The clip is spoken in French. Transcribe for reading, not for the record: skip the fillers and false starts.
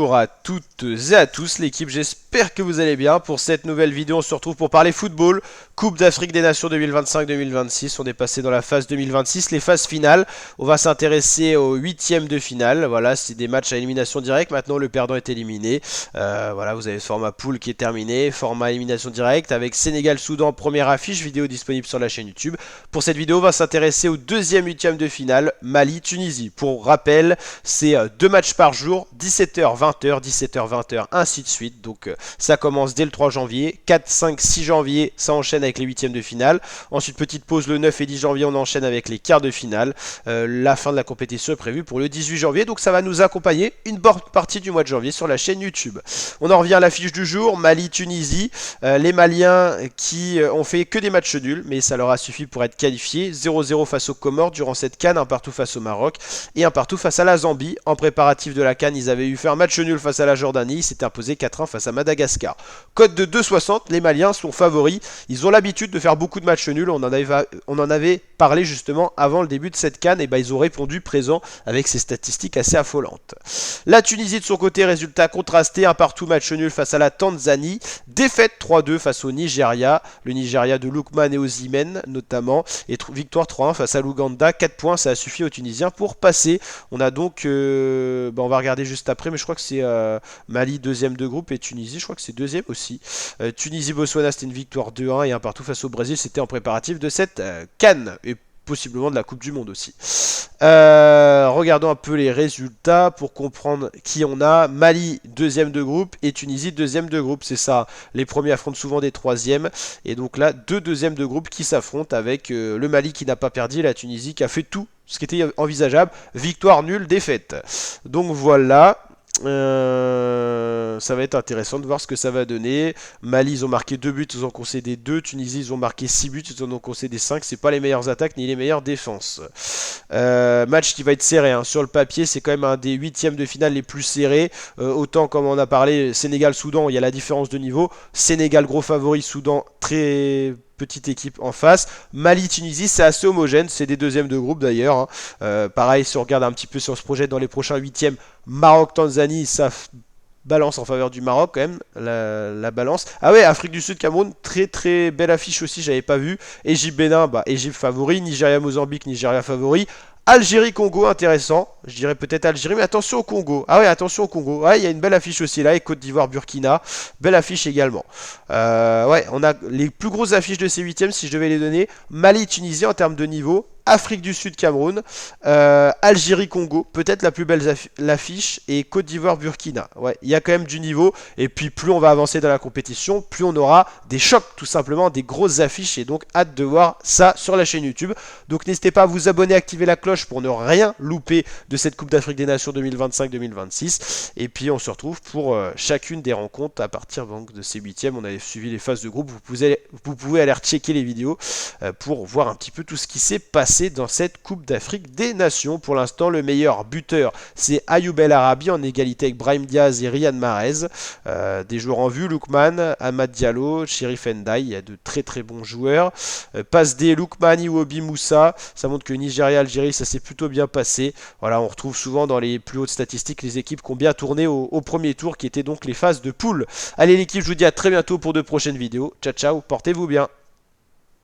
Bonjour à toutes et à tous l'équipe, j'espère que vous allez bien. Pour cette nouvelle vidéo, on se retrouve pour parler football, Coupe d'Afrique des Nations 2025-2026. On est passé dans la phase 2026, les phases finales. On va s'intéresser aux huitièmes de finale. Voilà, c'est des matchs à élimination directe. Maintenant, le perdant est éliminé. Voilà, vous avez ce format pool qui est terminé, format élimination directe avec Sénégal-Soudan, première affiche, vidéo disponible sur la chaîne YouTube. Pour cette vidéo, on va s'intéresser au deuxième huitième de finale, Mali-Tunisie. Pour rappel, c'est deux matchs par jour, 17h, 20h, 17h, 20h, ainsi de suite. Donc ça commence dès le 3 janvier, 4, 5, 6 janvier, ça enchaîne avec les huitièmes de finale. Ensuite, petite pause le 9 et 10 janvier, on enchaîne avec les quarts de finale. La fin de la compétition est prévue pour le 18 janvier, donc ça va nous accompagner une bonne partie du mois de janvier sur la chaîne YouTube. On en revient à l'affiche du jour, Mali-Tunisie. Les Maliens qui ont fait que des matchs nuls, mais ça leur a suffi pour être qualifiés. 0-0 face aux Comores durant cette CAN, un partout face au Maroc et un partout face à la Zambie. En préparatif de la CAN, ils avaient eu fait un match nul face à la Jordanie, ils s'étaient imposés 4-1 face à Madagascar. Cote de 2,60, les Maliens sont favoris. Ils ont l'habitude de faire beaucoup de matchs nuls, on en avait parlé justement avant le début de cette CAN, et ils ont répondu présent avec ces statistiques assez affolantes. La Tunisie de son côté, résultat contrasté, un partout match nul face à la Tanzanie, défaite 3-2 face au Nigeria, le Nigeria de Lookman et Osimhen notamment, et victoire 3-1 face à l'Ouganda, 4 points, ça a suffi aux Tunisiens pour passer. On a donc, on va regarder juste après, mais je crois que c'est Mali deuxième de groupe et Tunisie, je crois que c'est deuxième aussi. Tunisie-Botswana, c'était une victoire 2-1 et un partout face au Brésil, c'était en préparatif de cette CAN et possiblement de la Coupe du Monde aussi. Regardons un peu les résultats pour comprendre qui on a. Mali deuxième de groupe et Tunisie deuxième de groupe, c'est ça. Les premiers affrontent souvent des troisièmes et donc là deux deuxièmes de groupe qui s'affrontent avec le Mali qui n'a pas perdu et la Tunisie qui a fait tout ce qui était envisageable. Victoire nulle, défaite. Donc voilà. Ça va être intéressant de voir ce que ça va donner. Mali, ils ont marqué 2 buts, ils ont concédé 2. Tunisie, ils ont marqué 6 buts, ils en ont concédé 5. C'est pas les meilleures attaques ni les meilleures défenses. Match qui va être serré. Hein. Sur le papier, c'est quand même un des huitièmes de finale les plus serrés. Autant, comme on a parlé, Sénégal-Soudan, il y a la différence de niveau. Sénégal, gros favori, Soudan, très petite équipe en face. Mali-Tunisie, c'est assez homogène, c'est des deuxièmes de groupe d'ailleurs. Hein. Pareil, si on regarde un petit peu, si on se projette dans les prochains huitièmes, Maroc-Tanzanie, ça balance en faveur du Maroc quand même, la balance. Ah ouais, Afrique du Sud, Cameroun, très très belle affiche aussi, j'avais pas vu. Égypte-Bénin, Égypte favori. Nigeria-Mozambique, Nigeria favori. Algérie-Congo, intéressant. Je dirais peut-être Algérie, mais attention au Congo. Ah ouais, attention au Congo. Ouais, il y a une belle affiche aussi là. Et Côte d'Ivoire-Burkina, belle affiche également. Ouais, on a les plus grosses affiches de ces huitièmes, si je devais les donner. Mali-Tunisie en termes de niveau. Afrique du Sud, Cameroun, Algérie-Congo, peut-être la plus belle l'affiche, et Côte d'Ivoire-Burkina. Ouais, il y a quand même du niveau, et puis plus on va avancer dans la compétition, plus on aura des chocs, tout simplement, des grosses affiches, et donc hâte de voir ça sur la chaîne YouTube. Donc n'hésitez pas à vous abonner, activer la cloche pour ne rien louper de cette Coupe d'Afrique des Nations 2025-2026, et puis on se retrouve pour chacune des rencontres à partir donc, de ces huitièmes. On avait suivi les phases de groupe, vous pouvez aller checker les vidéos pour voir un petit peu tout ce qui s'est passé dans cette Coupe d'Afrique des Nations. Pour l'instant, le meilleur buteur, c'est Ayoub El Arabi en égalité avec Brahim Diaz et Riyad Mahrez. Des joueurs en vue, Lookman, Amad Diallo, Chérif Ndiaye, il y a de très très bons joueurs. Passe D, Lookman, Iwobi, Moussa, ça montre que Nigeria-Algérie, ça s'est plutôt bien passé. Voilà, on retrouve souvent dans les plus hautes statistiques les équipes qui ont bien tourné au premier tour, qui étaient donc les phases de poule. Allez l'équipe, je vous dis à très bientôt pour de prochaines vidéos. Ciao ciao, portez-vous bien.